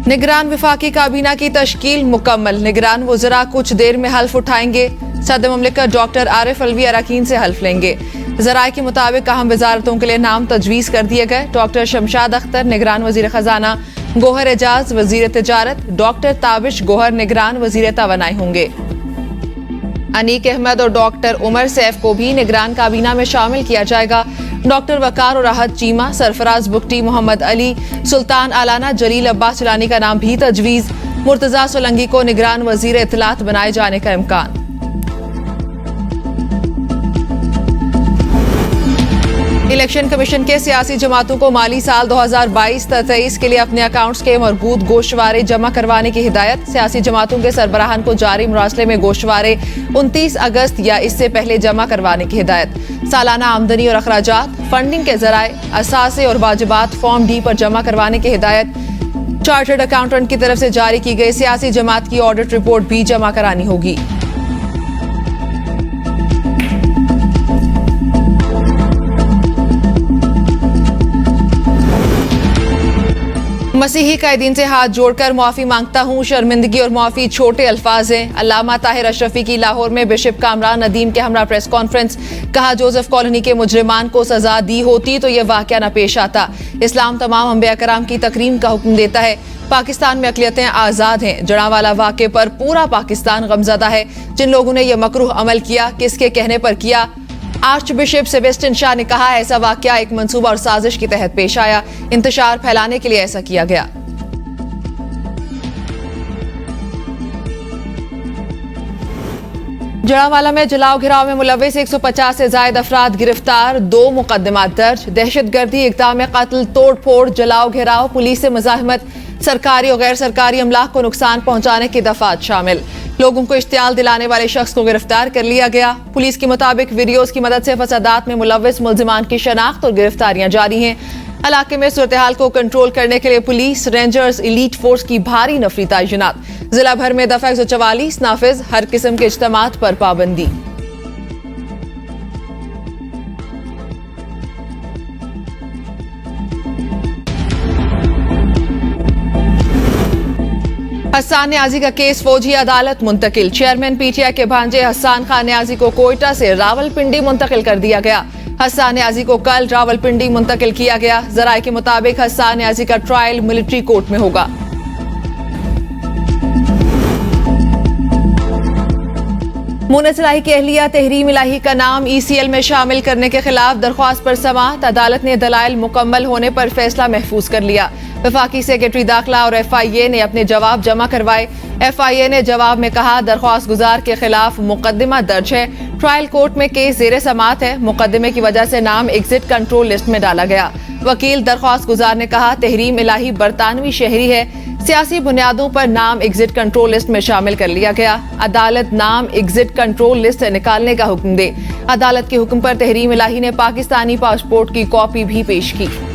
निगरान विफाकी काबीना की तश्कील मुकम्मल। निगरान वज़रा कुछ देर में हल्फ उठाएंगे। सदर मुमलिकत डॉक्टर आरिफ अलवी अरकान से हल्फ लेंगे। ज़राए के मुताबिक अहम वजारतों के लिए नाम तजवीज़ कर दिए गए। डॉक्टर शमशाद अख्तर निगरान वज़ीर ख़जाना, गोहर एजाज वज़ीर तिजारत, डॉक्टर ताबिश गोहर निगरान वज़ीर तवानाई होंगे। अनीक अहमद और डॉक्टर उमर सैफ को भी निगरान काबीना में शामिल किया जाएगा। डॉक्टर वकार और राहत चीमा, सरफराज बुगटी, मोहम्मद अली, सुल्तान आलाना, जलील अब्बास चलानी का नाम भी तजवीज़। मुर्तज़ा सोलंकी को निगरान वज़ीर इत्तलात बनाए जाने का इम्कान। इलेक्शन कमीशन के सियासी जमातों को माली साल 2022-23 के लिए अपने अकाउंट्स के मरबूत गोशवारे जमा करवाने की हिदायत। सियासी जमातों के सरबराहान को जारी मुरासले में गोशवारे 29 अगस्त या इससे पहले जमा करवाने की हिदायत। सालाना आमदनी और अखराजात, फंडिंग के जराए, असासे और वाजिबात फॉर्म डी पर जमा करवाने की हिदायत। चार्टर्ड अकाउंटेंट की तरफ से जारी की गई सियासी जमात की ऑडिट रिपोर्ट भी जमा करानी होगी। मसीही कैदीन से हाथ जोड़कर माफी मांगता हूँ, शर्मिंदगी और माफी छोटे अल्फाज हैं। अल्लामा ताहिर अशरफी की लाहौर में बिशप कामरान नदीम के हमरा प्रेस कॉन्फ्रेंस। कहा, जोसेफ कॉलोनी के मुजरिमान को सजा दी होती तो यह वाकया न पेश आता। इस्लाम तमाम अंबिया कराम की तकरीम का हुक्म देता है। पाकिस्तान में अक़लियतें आज़ाद हैं। जड़ावाला वाक़े पर पूरा पाकिस्तान गमज़दा है। जिन लोगों ने यह मकरूह अमल किया, किसके कहने पर किया? आर्च बिशप सेबेस्टियन शाह ने कहा, ऐसा वाकया एक मंसूबा और साजिश के तहत पेश आया। इंतशार फैलाने के लिए ऐसा किया गया। जड़ावाला में जलाओ घिराव में मुलविस 150 से जायद अफराद गिरफ्तार, 2 मुकदमात दर्ज। दहशतगर्दी, इक़दाम कत्ल, तोड़ फोड़, जलाओ घिराव, पुलिस से मुज़ाहमत, सरकारी और गैर सरकारी अमलाक को नुकसान पहुंचाने की दफात शामिल। लोगों को इश्तियाल दिलाने वाले शख्स को गिरफ्तार कर लिया गया। पुलिस के मुताबिक वीडियोस की मदद से फसादात में मुलविस मुल्जिमान की शनाख्त और गिरफ्तारियां जारी हैं। इलाके में सूरत हाल को कंट्रोल करने के लिए पुलिस, रेंजर्स, एलीट फोर्स की भारी नफरी तैनात। जिला भर में दफा 144 नाफिज, हर किस्म के इज्तिमात पर पाबंदी। हसन न्याजी का केस फौजी अदालत मुंतकिल। चेयरमैन पीटीआई के भांजे हसन खान न्याजी को कोयटा से रावलपिंडी मुंतकिल कर दिया गया। हसन न्याजी को कल रावलपिंडी मुंतकिल किया गया। जराये के मुताबिक हसन न्याजी का ट्रायल मिलिट्री कोर्ट में होगा। मुनस इलाही की अहलिया तहरीम इलाही का नाम ECL में शामिल करने के खिलाफ दरख्वास्त पर समाअत। अदालत ने दलाइल मुकम्मल होने पर फैसला महफूज कर लिया। वफाकी सेक्रेटरी दाखिला और FIA ने अपने जवाब जमा करवाए। FIA ने जवाब में कहा, दरख्वास्त गुजार के खिलाफ मुकदमा दर्ज है। ट्रायल कोर्ट में केस जेर समाअत है। मुकदमे की वजह से नाम एग्जिट कंट्रोल लिस्ट में डाला गया। वकील दरख्वास्त गुजार ने कहा, तहरीम इलाही बरतानवी शहरी है। सियासी बुनियादों पर नाम एग्जिट कंट्रोल लिस्ट में शामिल कर लिया गया। अदालत नाम एग्जिट कंट्रोल लिस्ट से निकालने का हुक्म दे। अदालत के हुक्म पर तहरीम इलाही ने पाकिस्तानी पासपोर्ट की कॉपी भी पेश की।